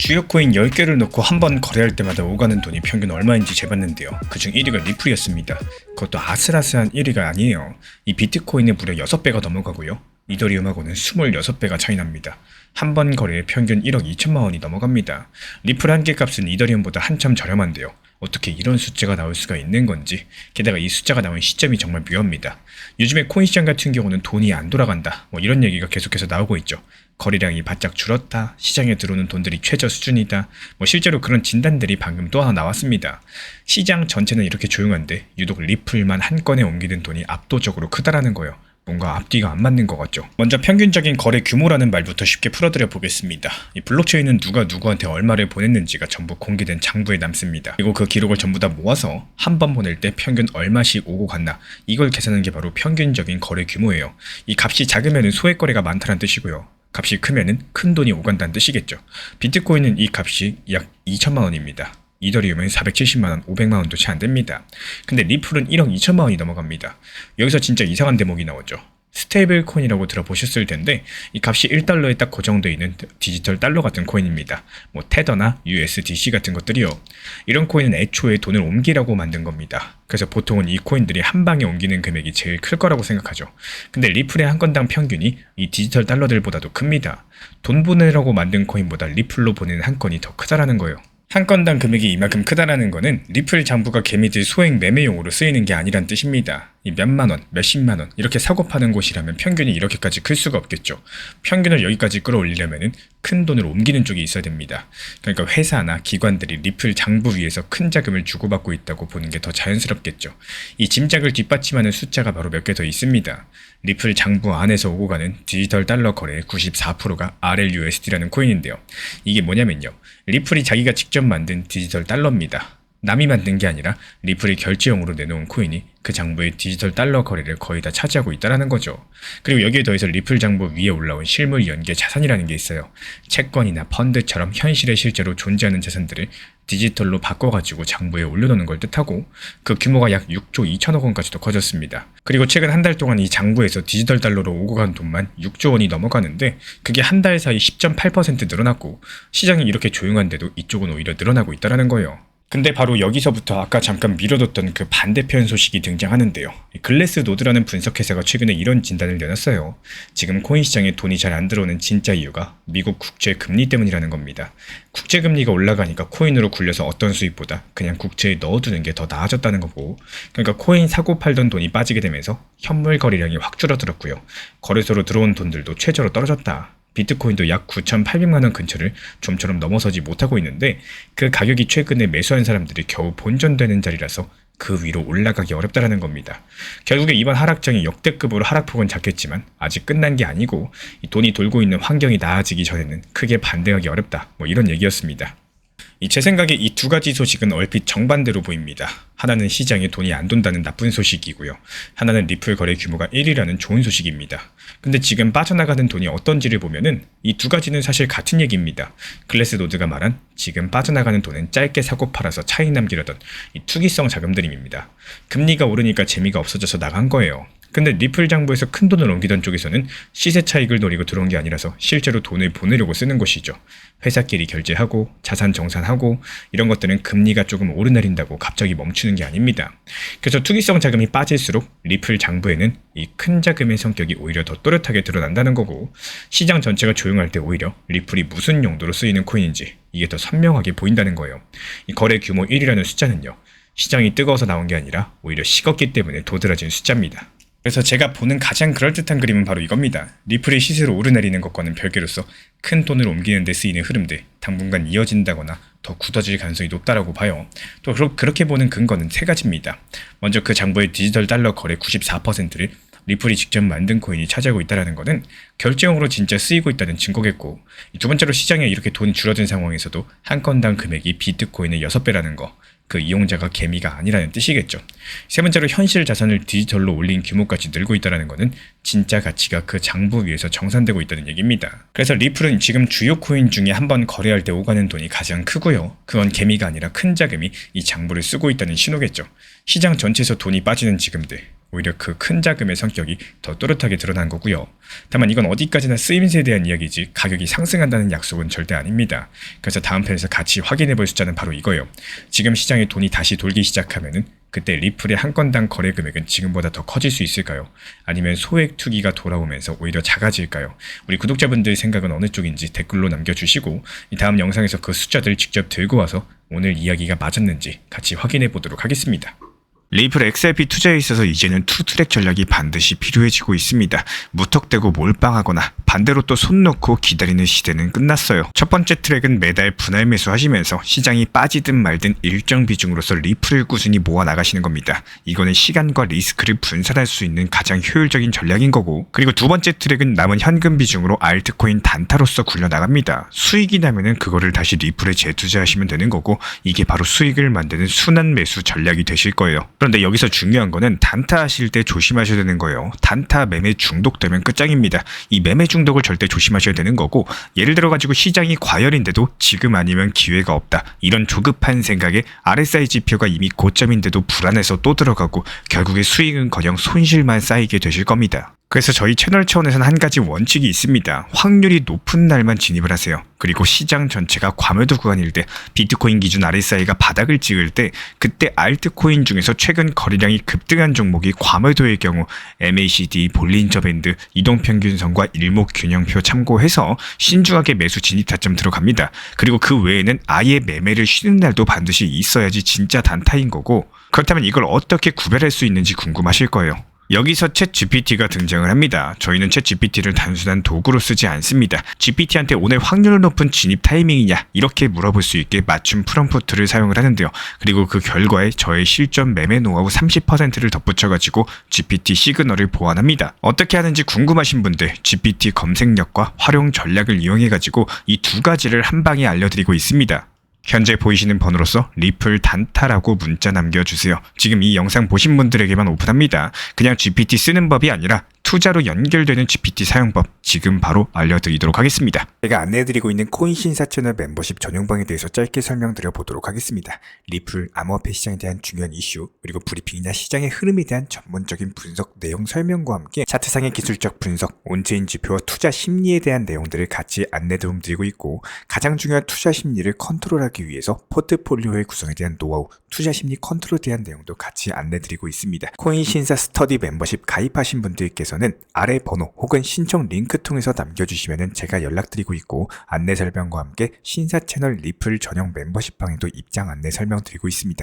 주요 코인 10개를 넣고 한 번 거래할 때마다 오가는 돈이 평균 얼마인지 재봤는데요. 그중 1위가 리플이었습니다. 그것도 아슬아슬한 1위가 아니에요. 이 비트코인의 무려 6배가 넘어가고요. 이더리움하고는 26배가 차이 납니다. 한 번 거래에 평균 1억 2천만 원이 넘어갑니다. 리플 한 개 값은 이더리움보다 한참 저렴한데요. 어떻게 이런 숫자가 나올 수가 있는 건지, 게다가 이 숫자가 나온 시점이 정말 묘합니다. 요즘에 코인 시장 같은 경우는 돈이 안 돌아간다, 이런 얘기가 계속해서 나오고 있죠. 거래량이 바짝 줄었다, 시장에 들어오는 돈들이 최저 수준이다, 실제로 그런 진단들이 방금 또 하나 나왔습니다. 시장 전체는 이렇게 조용한데 유독 리플만 한 건에 옮기는 돈이 압도적으로 크다라는 거예요. 뭔가 앞뒤가 안 맞는 것 같죠. 먼저 평균적인 거래 규모라는 말부터 쉽게 풀어드려 보겠습니다. 이 블록체인은 누가 누구한테 얼마를 보냈는지가 전부 공개된 장부에 남습니다. 그리고 그 기록을 전부 다 모아서 한 번 보낼 때 평균 얼마씩 오고 갔나, 이걸 계산하는 게 바로 평균적인 거래 규모예요. 이 값이 작으면 소액 거래가 많다는 뜻이고요. 값이 크면은 큰 돈이 오간다는 뜻이겠죠. 비트코인은 이 값이 약 2천만 원입니다. 이더리움은 470만원, 500만원도 채 안됩니다. 근데 리플은 1억 2천만원이 넘어갑니다. 여기서 진짜 이상한 대목이 나오죠. 스테이블 코인이라고 들어보셨을 텐데, 이 값이 1달러에 딱 고정되어 있는 디지털 달러 같은 코인입니다. 테더나 USDC 같은 것들이요. 이런 코인은 애초에 돈을 옮기라고 만든 겁니다. 그래서 보통은 이 코인들이 한 방에 옮기는 금액이 제일 클 거라고 생각하죠. 근데 리플의 한 건당 평균이 이 디지털 달러들보다도 큽니다. 돈 보내라고 만든 코인보다 리플로 보내는 한 건이 더 크다라는 거예요. 한 건당 금액이 이만큼 크다라는 거는 리플 장부가 개미들 소액 매매용으로 쓰이는 게 아니란 뜻입니다. 이 몇만원, 몇십만원 이렇게 사고 파는 곳이라면 평균이 이렇게까지 클 수가 없겠죠. 평균을 여기까지 끌어올리려면 큰 돈을 옮기는 쪽이 있어야 됩니다. 그러니까 회사나 기관들이 리플 장부 위에서 큰 자금을 주고받고 있다고 보는 게 더 자연스럽겠죠. 이 짐작을 뒷받침하는 숫자가 바로 몇 개 더 있습니다. 리플 장부 안에서 오고 가는 디지털 달러 거래의 94%가 RLUSD라는 코인인데요. 이게 뭐냐면요, 리플이 자기가 직접 만든 디지털 달러입니다. 남이 만든 게 아니라 리플이 결제용으로 내놓은 코인이 그 장부의 디지털 달러 거래를 거의 다 차지하고 있다는 거죠. 그리고 여기에 더해서 리플 장부 위에 올라온 실물 연계 자산이라는 게 있어요. 채권이나 펀드처럼 현실에 실제로 존재하는 자산들을 디지털로 바꿔가지고 장부에 올려놓는 걸 뜻하고, 그 규모가 약 6조 2천억 원까지도 커졌습니다. 그리고 최근 한 달 동안 이 장부에서 디지털 달러로 오고 간 돈만 6조 원이 넘어가는데, 그게 한 달 사이 10.8% 늘어났고, 시장이 이렇게 조용한데도 이쪽은 오히려 늘어나고 있다는 거예요. 근데 바로 여기서부터 아까 잠깐 미뤄뒀던 그 반대편 소식이 등장하는데요. 글래스 노드라는 분석회사가 최근에 이런 진단을 내놨어요. 지금 코인 시장에 돈이 잘 안 들어오는 진짜 이유가 미국 국채 금리 때문이라는 겁니다. 국채 금리가 올라가니까 코인으로 굴려서 어떤 수익보다 그냥 국채에 넣어두는 게 더 나아졌다는 거고, 그러니까 코인 사고 팔던 돈이 빠지게 되면서 현물 거래량이 확 줄어들었고요. 거래소로 들어온 돈들도 최저로 떨어졌다. 비트코인도 약 9,800만 원 근처를 좀처럼 넘어서지 못하고 있는데, 그 가격이 최근에 매수한 사람들이 겨우 본전되는 자리라서 그 위로 올라가기 어렵다는 겁니다. 결국에 이번 하락장이 역대급으로 하락폭은 작겠지만 아직 끝난 게 아니고, 이 돈이 돌고 있는 환경이 나아지기 전에는 크게 반등하기 어렵다, 이런 얘기였습니다. 제 생각에 이 두 가지 소식은 얼핏 정반대로 보입니다. 하나는 시장에 돈이 안 돈다는 나쁜 소식이고요. 하나는 리플 거래 규모가 1위라는 좋은 소식입니다. 근데 지금 빠져나가는 돈이 어떤지를 보면은 이 두 가지는 사실 같은 얘기입니다. 글래스노드가 말한 지금 빠져나가는 돈은 짧게 사고 팔아서 차익 남기려던 이 투기성 자금들입니다. 금리가 오르니까 재미가 없어져서 나간 거예요. 근데 리플 장부에서 큰 돈을 옮기던 쪽에서는 시세 차익을 노리고 들어온 게 아니라서 실제로 돈을 보내려고 쓰는 것이죠. 회사끼리 결제하고 자산 정산하고 이런 것들은 금리가 조금 오르내린다고 갑자기 멈추는 게 아닙니다. 그래서 투기성 자금이 빠질수록 리플 장부에는 이 큰 자금의 성격이 오히려 더 또렷하게 드러난다는 거고, 시장 전체가 조용할 때 오히려 리플이 무슨 용도로 쓰이는 코인인지 이게 더 선명하게 보인다는 거예요. 이 거래 규모 1이라는 숫자는요, 시장이 뜨거워서 나온 게 아니라 오히려 식었기 때문에 도드라진 숫자입니다. 그래서 제가 보는 가장 그럴듯한 그림은 바로 이겁니다. 리플이 시세로 오르내리는 것과는 별개로서 큰 돈을 옮기는 데 쓰이는 흐름들, 당분간 이어진다거나 더 굳어질 가능성이 높다라고 봐요. 또 그렇게 보는 근거는 세 가지입니다. 먼저 그 장부의 디지털 달러 거래 94%를 리플이 직접 만든 코인이 차지하고 있다는 것은 결제용으로 진짜 쓰이고 있다는 증거겠고, 두 번째로 시장에 이렇게 돈이 줄어든 상황에서도 한 건당 금액이 비트코인의 6배라는 거, 그 이용자가 개미가 아니라는 뜻이겠죠. 세 번째로 현실 자산을 디지털로 올린 규모까지 늘고 있다는 것은 진짜 가치가 그 장부 위에서 정산되고 있다는 얘기입니다. 그래서 리플은 지금 주요 코인 중에 한번 거래할 때 오가는 돈이 가장 크고요. 그건 개미가 아니라 큰 자금이 이 장부를 쓰고 있다는 신호겠죠. 시장 전체에서 돈이 빠지는 지금들, 오히려 그 큰 자금의 성격이 더 또렷하게 드러난 거고요. 다만 이건 어디까지나 쓰임새에 대한 이야기지 가격이 상승한다는 약속은 절대 아닙니다. 그래서 다음 편에서 같이 확인해 볼 숫자는 바로 이거예요. 지금 시장에 돈이 다시 돌기 시작하면은 그때 리플의 한 건당 거래 금액은 지금보다 더 커질 수 있을까요? 아니면 소액 투기가 돌아오면서 오히려 작아질까요? 우리 구독자분들 생각은 어느 쪽인지 댓글로 남겨주시고 이 다음 영상에서 그 숫자들 직접 들고 와서 오늘 이야기가 맞았는지 같이 확인해 보도록 하겠습니다. 리플 XRP 투자에 있어서 이제는 투트랙 전략이 반드시 필요해지고 있습니다. 무턱대고 몰빵하거나 반대로 또 손 놓고 기다리는 시대는 끝났어요. 첫 번째 트랙은 매달 분할 매수하시면서 시장이 빠지든 말든 일정 비중으로서 리플을 꾸준히 모아 나가시는 겁니다. 이거는 시간과 리스크를 분산할 수 있는 가장 효율적인 전략인 거고, 그리고 두 번째 트랙은 남은 현금 비중으로 알트코인 단타로서 굴려 나갑니다. 수익이 나면은 그거를 다시 리플에 재투자하시면 되는 거고, 이게 바로 수익을 만드는 순환 매수 전략이 되실 거예요. 그런데 여기서 중요한 거는 단타 하실 때 조심하셔야 되는 거예요. 단타 매매 중독되면 끝장입니다. 이 매매 중독을 절대 조심하셔야 되는 거고, 예를 들어 가지고 시장이 과열인데도 지금 아니면 기회가 없다, 이런 조급한 생각에 RSI 지표가 이미 고점인데도 불안해서 또 들어가고 결국에 수익은커녕 손실만 쌓이게 되실 겁니다. 그래서 저희 채널 차원에서는 한 가지 원칙이 있습니다. 확률이 높은 날만 진입을 하세요. 그리고 시장 전체가 과매도 구간일 때, 비트코인 기준 RSI가 바닥을 찍을 때, 그때 알트코인 중에서 최근 거래량이 급등한 종목이 과매도의 경우 MACD, 볼린저 밴드, 이동평균선과 일목균형표 참고해서 신중하게 매수 진입 타점 들어갑니다. 그리고 그 외에는 아예 매매를 쉬는 날도 반드시 있어야지 진짜 단타인 거고, 그렇다면 이걸 어떻게 구별할 수 있는지 궁금하실 거예요. 여기서 챗 GPT가 등장을 합니다. 저희는 챗 GPT를 단순한 도구로 쓰지 않습니다. GPT한테 오늘 확률 높은 진입 타이밍이냐 이렇게 물어볼 수 있게 맞춤 프롬프트를 사용을 하는데요. 그리고 그 결과에 저의 실전 매매 노하우 30%를 덧붙여가지고 GPT 시그널을 보완합니다. 어떻게 하는지 궁금하신 분들 GPT 검색력과 활용 전략을 이용해가지고 이 두 가지를 한 방에 알려드리고 있습니다. 현재 보이시는 번호로서 리플 단타라고 문자 남겨주세요. 지금 이 영상 보신 분들에게만 오픈합니다. 그냥 GPT 쓰는 법이 아니라 투자로 연결되는 GPT 사용법 지금 바로 알려드리도록 하겠습니다. 제가 안내해드리고 있는 코인 신사 채널 멤버십 전용방에 대해서 짧게 설명드려 보도록 하겠습니다. 리플, 암호화폐 시장에 대한 중요한 이슈, 그리고 브리핑이나 시장의 흐름에 대한 전문적인 분석 내용 설명과 함께 차트상의 기술적 분석, 온체인 지표와 투자 심리에 대한 내용들을 같이 안내 도움드리고 있고, 가장 중요한 투자 심리를 컨트롤하기 위해서 포트폴리오의 구성에 대한 노하우, 투자 심리 컨트롤에 대한 내용도 같이 안내드리고 있습니다. 코인 신사 스터디 멤버십 가입하신 분들께서는 아래 번호 혹은 신청 링크 통해서 남겨주시면 제가 연락드리고 있고, 안내 설명과 함께 신사 채널 리플 전용 멤버십방에도 입장 안내 설명드리고 있습니다.